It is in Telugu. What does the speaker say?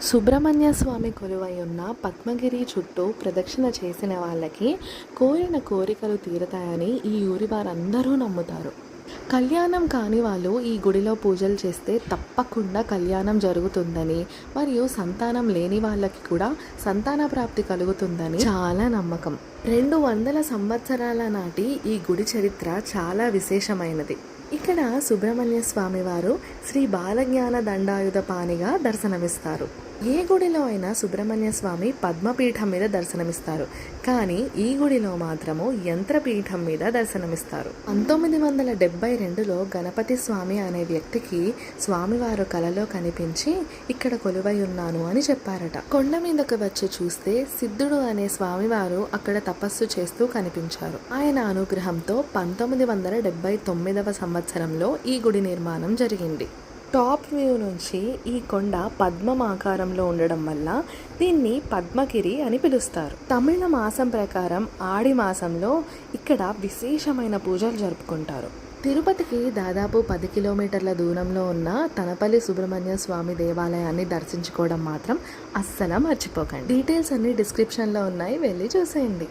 సుబ్రహ్మణ్య స్వామి కొలువై ఉన్న పద్మగిరి చుట్టూ ప్రదక్షిణ చేసిన వాళ్ళకి కోరిన కోరికలు తీరతాయని ఈ ఊరి వారందరూ నమ్ముతారు. కళ్యాణం కాని వాళ్ళు ఈ గుడిలో పూజలు చేస్తే తప్పకుండా కళ్యాణం జరుగుతుందని, మరియు సంతానం లేని వాళ్ళకి కూడా సంతాన ప్రాప్తి కలుగుతుందని చాలా నమ్మకం. 200 సంవత్సరాల నాటి ఈ గుడి చరిత్ర చాలా విశేషమైనది. ఇక్కడ సుబ్రహ్మణ్య స్వామి వారు శ్రీ బాలజ్ఞాన దండాయుధపాణిగా దర్శనమిస్తారు. ఏ గుడిలో అయినా సుబ్రహ్మణ్య స్వామి పద్మపీఠం మీద దర్శనమిస్తారు, కానీ ఈ గుడిలో మాత్రము యంత్రపీఠం మీద దర్శనమిస్తారు. 1972లో గణపతి స్వామి అనే వ్యక్తికి స్వామివారు కలలో కనిపించి ఇక్కడ కొలువై ఉన్నాను అని చెప్పారట. కొండ మీదకు వచ్చి చూస్తే సిద్ధుడు అనే స్వామివారు అక్కడ తపస్సు చేస్తూ కనిపించారు. ఆయన అనుగ్రహంతో 1979వ సంవత్సరంలో ఈ గుడి నిర్మాణం జరిగింది. టాప్ వ్యూ నుంచి ఈ కొండ పద్మం ఆకారంలో ఉండడం వల్ల దీన్ని పద్మగిరి అని పిలుస్తారు. తమిళ మాసం ప్రకారం ఆడి మాసంలో ఇక్కడ విశేషమైన పూజలు జరుపుకుంటారు. తిరుపతికి దాదాపు 10 కిలోమీటర్ల దూరంలో ఉన్న తనపల్లి సుబ్రహ్మణ్య స్వామి దేవాలయాన్ని దర్శించుకోవడం మాత్రం అస్సలు మర్చిపోకండి. డీటెయిల్స్ అన్ని డిస్క్రిప్షన్లో ఉన్నాయి, వెళ్ళి చూసేయండి.